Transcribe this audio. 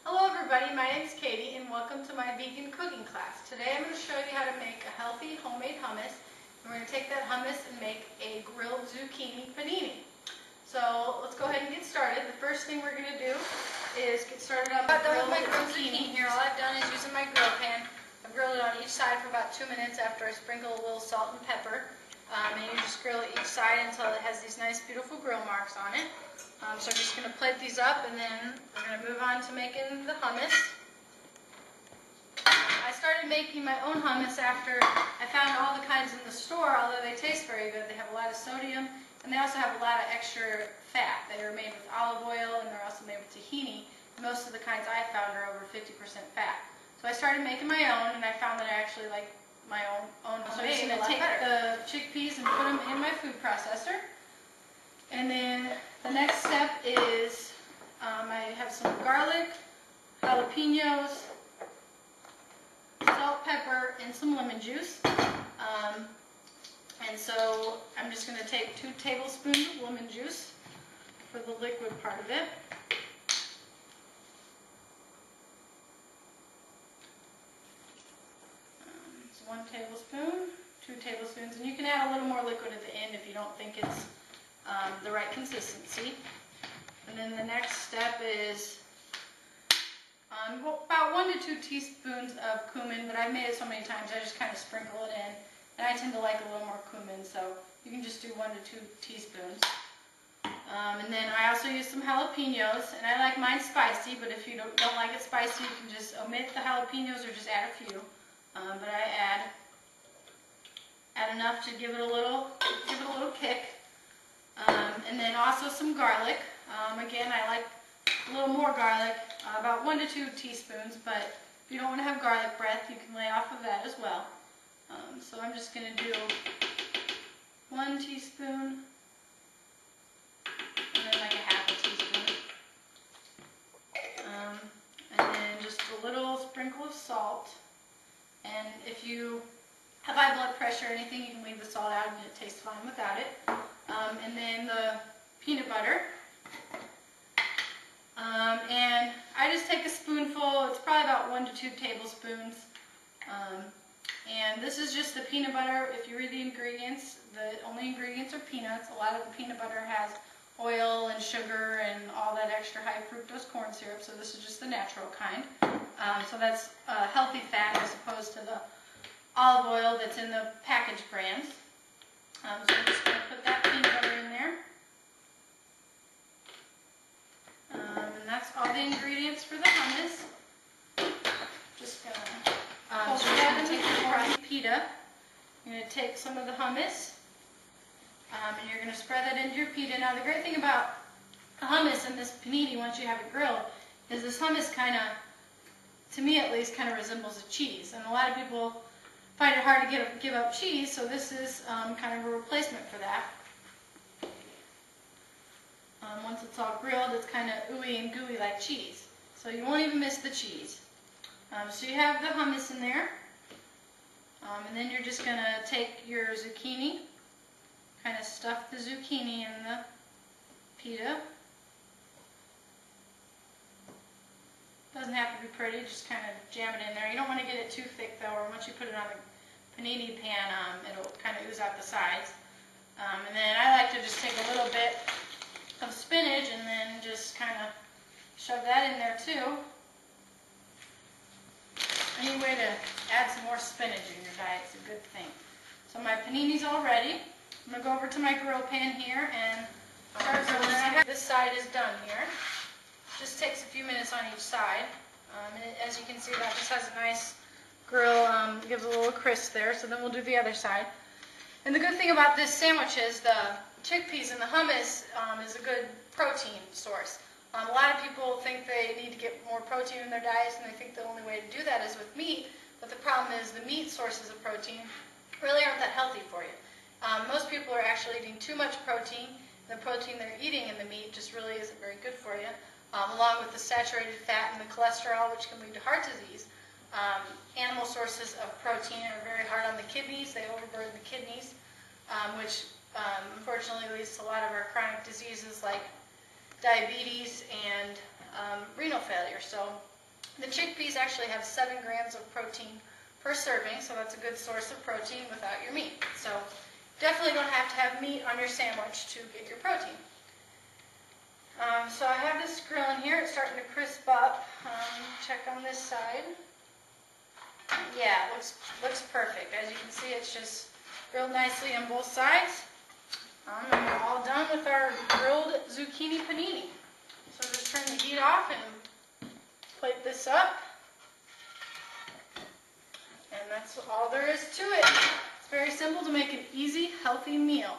Hello everybody, my name is Katie and welcome to my vegan cooking class. Today I'm going to show you how to make a healthy homemade hummus. And we're going to take that hummus and make a grilled zucchini panini. So let's go ahead and get started. The first thing we're going to do is get started on grilling my grilled zucchini here. All I've done is using my grill pan. I've grilled it on each side for about 2 minutes after I sprinkle a little salt and pepper. And you just grill it each side until it has these nice beautiful grill marks on it. So I'm just going to plate these up and then we're going to move on to making the hummus. I started making my own hummus after I found all the kinds in the store, although they taste very good. They have a lot of sodium and they also have a lot of extra fat. They are made with olive oil and they're also made with tahini. Most of the kinds I found are over 50% fat. So I started making my own and I found that I actually like my own So homemade. I'm just going to take the chickpeas and put them in my food processor. And then the next step is I have some garlic, jalapenos, salt, pepper, and some lemon juice. And so I'm just going to take 2 tablespoons of lemon juice for the liquid part of it. It's 1 tablespoon, 2 tablespoons, and you can add a little more liquid at the end if you don't think it's the right consistency. And then the next step is about 1 to 2 teaspoons of cumin, but I've made it so many times I just kind of sprinkle it in. And I tend to like a little more cumin, so you can just do 1 to 2 teaspoons. And then I also use some jalapenos, and I like mine spicy, but if you don't like it spicy, you can just omit the jalapenos or just add a few. But I add enough to give it a little kick. And then also some garlic. Again, I like a little more garlic, about 1 to 2 teaspoons, but if you don't want to have garlic breath, you can lay off of that as well. So I'm just going to do 1 teaspoon, and then like a half a teaspoon. And then just a little sprinkle of salt. And if you have high blood pressure or anything, you can leave the salt out and it tastes fine without it. And then the peanut butter. And I just take a spoonful, it's probably about 1 to 2 tablespoons. And this is just the peanut butter. If you read the ingredients, the only ingredients are peanuts. A lot of the peanut butter has oil and sugar and all that extra high fructose corn syrup, so this is just the natural kind. So that's healthy fat as opposed to the olive oil that's in the packaged brands. So I'm just going to put that peanut butter in there. And that's all the ingredients for the hummus. Just going to take the pita. You're going to take some of the hummus, and you're going to spread that into your pita. Now the great thing about the hummus and this panini, once you have it grilled, is this hummus kind of, to me at least, kind of resembles a cheese. And a lot of people find it hard to give up cheese, so this is kind of a replacement for that. Once it's all grilled, it's kind of ooey and gooey like cheese. So you won't even miss the cheese. So you have the hummus in there. And then you're just going to take your zucchini, kind of stuff the zucchini in the pita. Doesn't have to be pretty, just kind of jam it in there. You don't want to get it too thick though, or once you put it on the panini pan, it'll kind of ooze out the sides. And then I like to just take a little bit of spinach and then just kind of shove that in there too. Any way to add some more spinach in your diet is a good thing. So my panini's all ready. I'm going to go over to my grill pan here and start grilling. This side is done here. Just takes a few minutes on each side. And as you can see, that just has a nice grill, gives a little crisp there. So then we'll do the other side. And the good thing about this sandwich is the chickpeas and the hummus is a good protein source. A lot of people think they need to get more protein in their diets, and they think the only way to do that is with meat. But the problem is the meat sources of protein really aren't that healthy for you. Most people are actually eating too much protein. The protein they're eating in the meat just really isn't very good for you. Along with the saturated fat and the cholesterol, which can lead to heart disease. Animal sources of protein are very hard on the kidneys. They overburden the kidneys, which unfortunately leads to a lot of our chronic diseases like diabetes and renal failure. So The chickpeas actually have 7 grams of protein per serving, so that's a good source of protein without your meat. So definitely don't have to have meat on your sandwich to get your protein. So I have this grilling here. It's starting to crisp up. Check on this side. Yeah, it looks perfect. As you can see, it's just grilled nicely on both sides. And we're all done with our grilled zucchini panini. So just turn the heat off and plate this up. And that's all there is to it. It's very simple to make an easy, healthy meal.